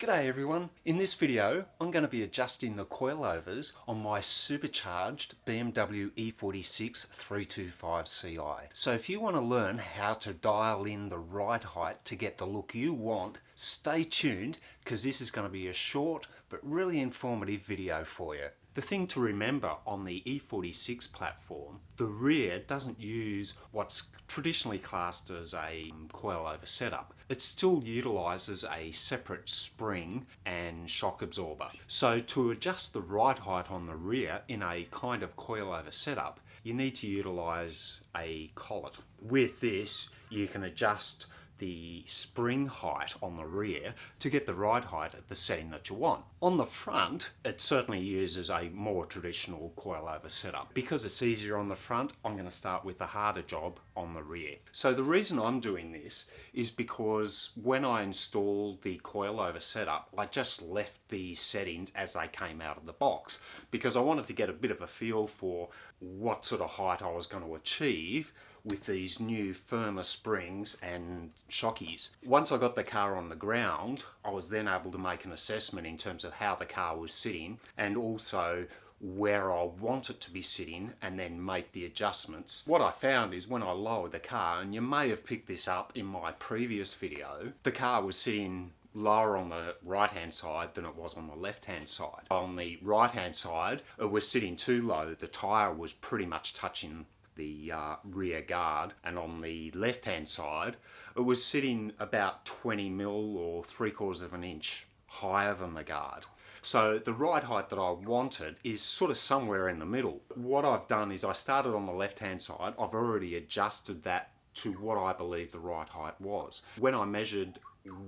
G'day everyone, in this video I'm going to be adjusting the coilovers on my supercharged BMW E46 325 Ci. So if you want to learn how to dial in the right height to get the look you want, stay tuned because this is going to be a short but really informative video for you. The thing to remember on the E46 platform, the rear doesn't use what's traditionally classed as a coilover setup. It still utilises a separate spring and shock absorber. So to adjust the right height on the rear in a kind of coilover setup, you need to utilise a collet. With this, you can adjust the spring height on the rear to get the right height at the setting that you want. On the front, it certainly uses a more traditional coilover setup. Because it's easier on the front, I'm going to start with the harder job on the rear. So the reason I'm doing this is because when I installed the coilover setup, I just left the settings as they came out of the box because I wanted to get a bit of a feel for what sort of height I was going to achieve with these new firmer springs and shockies. Once I got the car on the ground, I was then able to make an assessment in terms of how the car was sitting and also where I want it to be sitting and then make the adjustments. What I found is when I lowered the car, and you may have picked this up in my previous video, the car was sitting lower on the right hand side than it was on the left hand side. On the right hand side, it was sitting too low. The tyre was pretty much touching the rear guard, and on the left hand side it was sitting about 20 mil or 3/4 of an inch higher than the guard. So the right height that I wanted is sort of somewhere in the middle. What I've done is I started on the left hand side. I've already adjusted that to what I believe the right height was. When I measured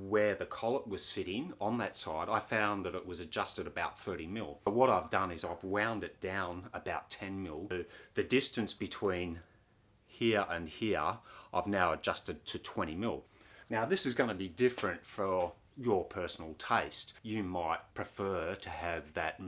where the collet was sitting on that side, I found that it was adjusted about 30 mil. But what I've done is I've wound it down about 10 mil. The distance between here and here, I've now adjusted to 20 mil. Now this is going to be different for your personal taste. You might prefer to have that,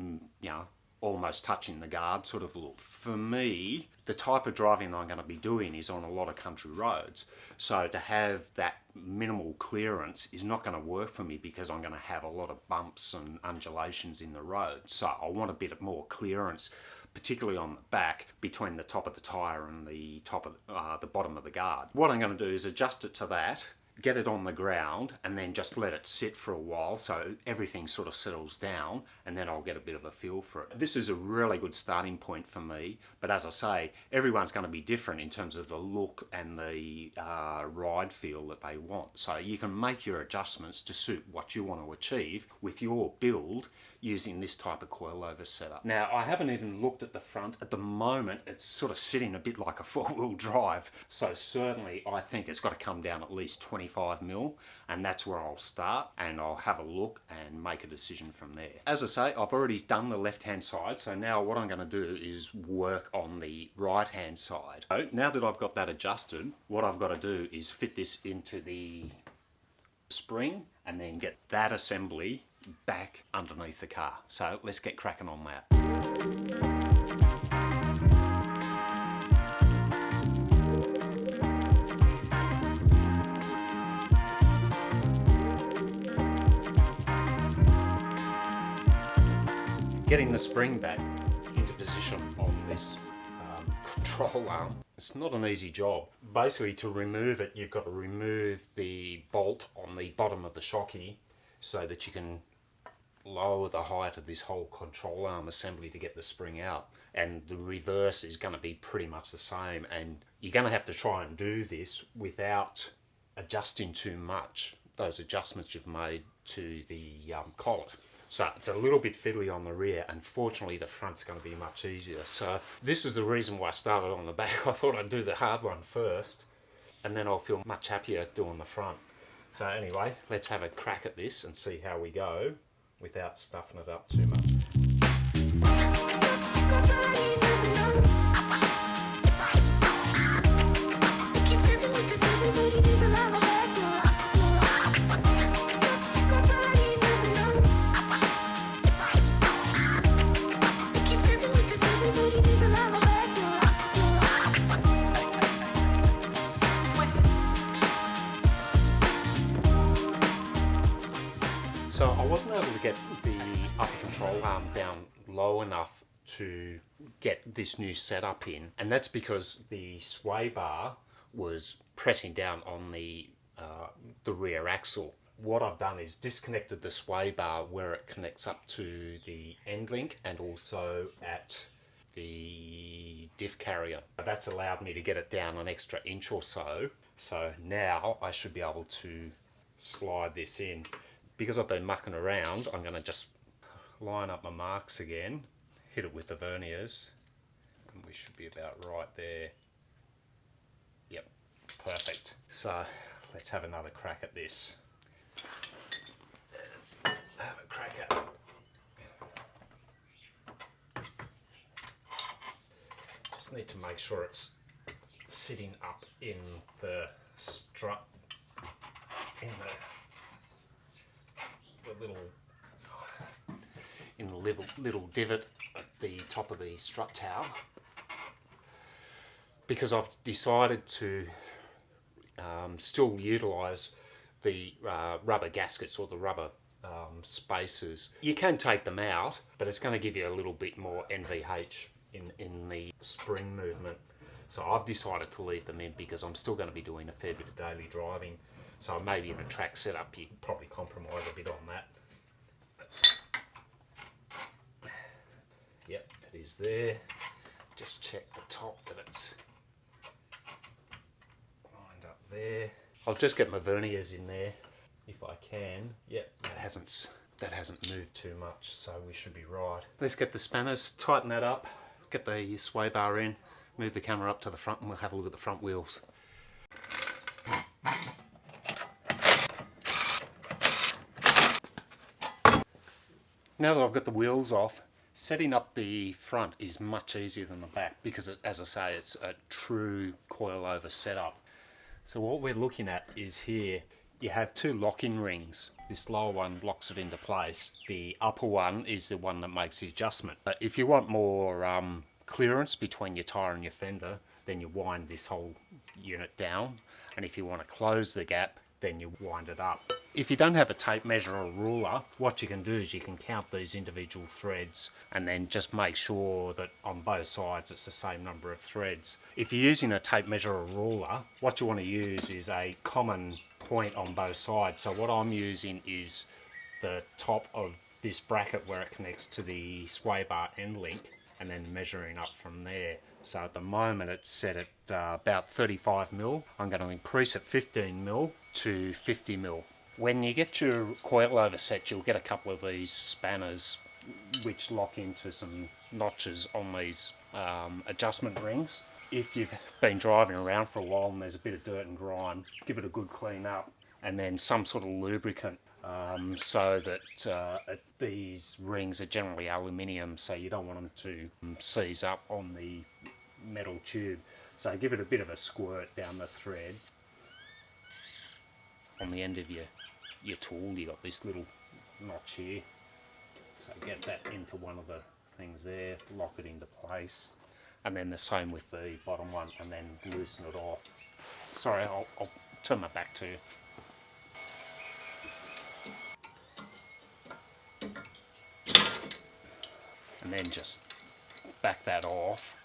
almost touching the guard sort of look. For me, the type of driving I'm going to be doing is on a lot of country roads. So to have that minimal clearance is not going to work for me because I'm going to have a lot of bumps and undulations in the road. So I want a bit more clearance, particularly on the back, between the top of the tyre and the top of the bottom of the guard. What I'm going to do is adjust it to that, get it on the ground, and then just let it sit for a while so everything sort of settles down, and then I'll get a bit of a feel for it. This is a really good starting point for me, but as I say, everyone's going to be different in terms of the look and the ride feel that they want. So you can make your adjustments to suit what you want to achieve with your build using this type of coilover setup. Now, I haven't even looked at the front. At the moment, it's sort of sitting a bit like a four-wheel drive. So certainly, I think it's got to come down at least 25 mil, and that's where I'll start, and I'll have a look and make a decision from there. As I say, I've already done the left-hand side, so now what I'm going to do is work on the right-hand side. So now that I've got that adjusted, what I've got to do is fit this into the spring and then get that assembly back underneath the car. So let's get cracking on that. Getting the spring back into position on this control arm, it's not an easy job. Basically, to remove it, you've got to remove the bolt on the bottom of the shocky so that you can lower the height of this whole control arm assembly to get the spring out. And the reverse is going to be pretty much the same, and you're going to have to try and do this without adjusting too much, those adjustments you've made to the collet. So it's a little bit fiddly on the rear, and fortunately the front's going to be much easier. So this is the reason why I started on the back. I thought I'd do the hard one first, and then I'll feel much happier doing the front. So anyway, let's have a crack at this and see how we go without stuffing it up too much. So I wasn't able to get the upper control arm down low enough to get this new setup in, and that's because the sway bar was pressing down on the rear axle. What I've done is disconnected the sway bar where it connects up to the end link and also at the diff carrier. That's allowed me to get it down an extra inch or so. So now I should be able to slide this in. Because I've been mucking around, I'm going to just line up my marks again, hit it with the verniers, and we should be about right there. Yep, perfect. So let's have another crack at this. Have a crack at it. Just need to make sure it's sitting up in the strut, in the little divot at the top of the strut tower, because I've decided to still utilise the rubber gaskets or the rubber spacers. You can take them out, but it's going to give you a little bit more NVH in the spring movement. So I've decided to leave them in because I'm still going to be doing a fair bit of daily driving. So maybe in a track setup you probably compromise a bit on that. Yep, it is there. Just check the top that it's lined up there. I'll just get my verniers in there if I can. Yep, that hasn't moved too much, so we should be right. Let's get the spanners, tighten that up, get the sway bar in, move the camera up to the front, and we'll have a look at the front wheels. Now that I've got the wheels off, setting up the front is much easier than the back because, as I say, it's a true coilover setup. So what we're looking at is here, you have two lock-in rings. This lower one locks it into place. The upper one is the one that makes the adjustment. But if you want more clearance between your tyre and your fender, then you wind this whole unit down. And if you want to close the gap, then you wind it up. If you don't have a tape measure or a ruler, what you can do is you can count these individual threads and then just make sure that on both sides it's the same number of threads. If you're using a tape measure or a ruler, what you want to use is a common point on both sides. So what I'm using is the top of this bracket where it connects to the sway bar end link and then measuring up from there. So at the moment it's set at about 35mm. I'm going to increase it 15mm to 50mm. When you get your coilover set, you'll get a couple of these spanners which lock into some notches on these adjustment rings. If you've been driving around for a while and there's a bit of dirt and grime, give it a good clean up, and then some sort of lubricant so that these rings are generally aluminium, so you don't want them to seize up on the metal tube. So give it a bit of a squirt down the thread. On the end of your tool, you got this little notch here, so get that into one of the things there, lock it into place, and then the same with the bottom one, and then loosen it off. Sorry, I'll turn my back to you. And then just back that off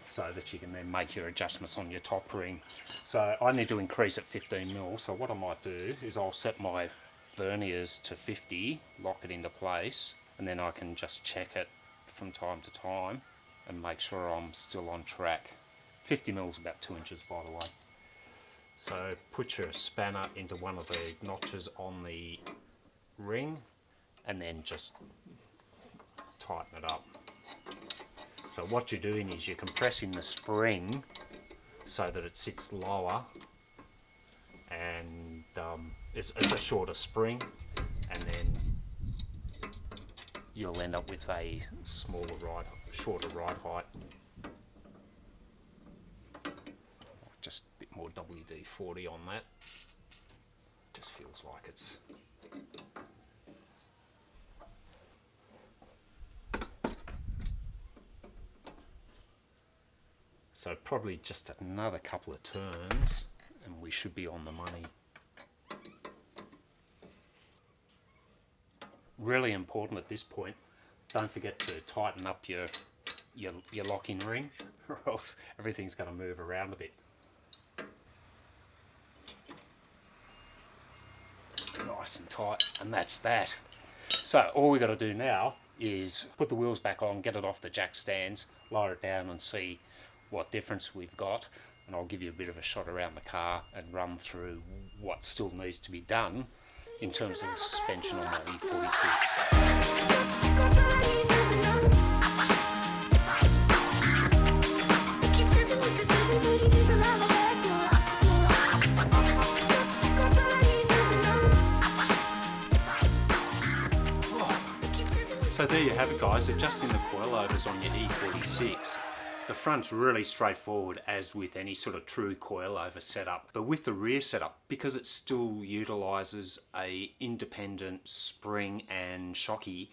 so that you can then make your adjustments on your top ring. So I need to increase it 15mm, so what I might do is I'll set my verniers to 50, lock it into place, and then I can just check it from time to time and make sure I'm still on track. 50mm is about 2 inches, by the way. So put your spanner into one of the notches on the ring and then just tighten it up. So what you're doing is you're compressing the spring so that it sits lower, and it's a shorter spring, and then you'll end up with a smaller ride, shorter ride height. Just a bit more WD-40 on that. Just feels like it's so probably just another couple of turns and we should be on the money. Really important at this point, don't forget to tighten up your locking ring or else everything's going to move around a bit. Nice and tight, and that's that. So all we got to do now is put the wheels back on, get it off the jack stands, lower it down and see what difference we've got, and I'll give you a bit of a shot around the car and run through what still needs to be done in terms of the suspension on that E46. So there you have it, guys, adjusting the coilovers on your E46. The front's really straightforward, as with any sort of true coilover setup, but with the rear setup, because it still utilises a independent spring and shocky,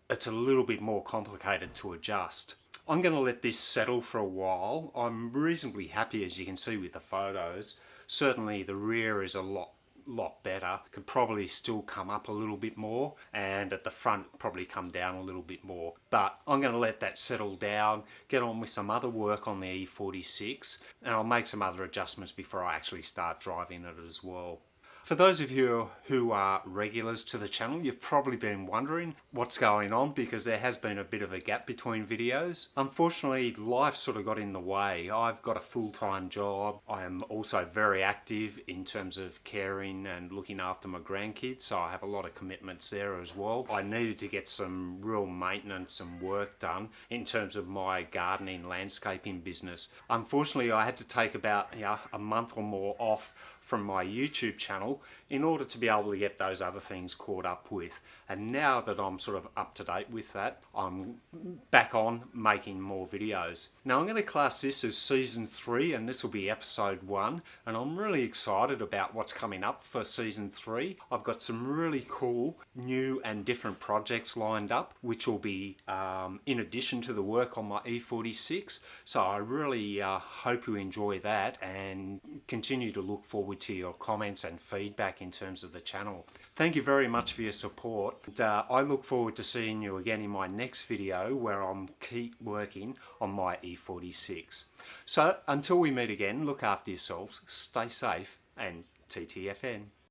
it's a little bit more complicated to adjust. I'm going to let this settle for a while. I'm reasonably happy, as you can see with the photos. Certainly the rear is a lot better. Could probably still come up a little bit more, and at the front probably come down a little bit more, but I'm going to let that settle down, get on with some other work on the E46, and I'll make some other adjustments before I actually start driving it as well. For those of you who are regulars to the channel, you've probably been wondering what's going on, because there has been a bit of a gap between videos. Unfortunately, life sort of got in the way. I've got a full-time job. I am also very active in terms of caring and looking after my grandkids, so I have a lot of commitments there as well. I needed to get some real maintenance and work done in terms of my gardening landscaping business. Unfortunately, I had to take about a month or more off from my YouTube channel in order to be able to get those other things caught up with. And now that I'm sort of up to date with that, I'm back on making more videos. Now I'm going to class this as season 3, and this will be episode 1, and I'm really excited about what's coming up for season 3. I've got some really cool new and different projects lined up, which will be in addition to the work on my E46. So I really hope you enjoy that and continue to look forward to your comments and feedback in terms of the channel. Thank you very much for your support. And, I look forward to seeing you again in my next video, where I'm keep working on my E46. So until we meet again, look after yourselves, stay safe, and TTFN.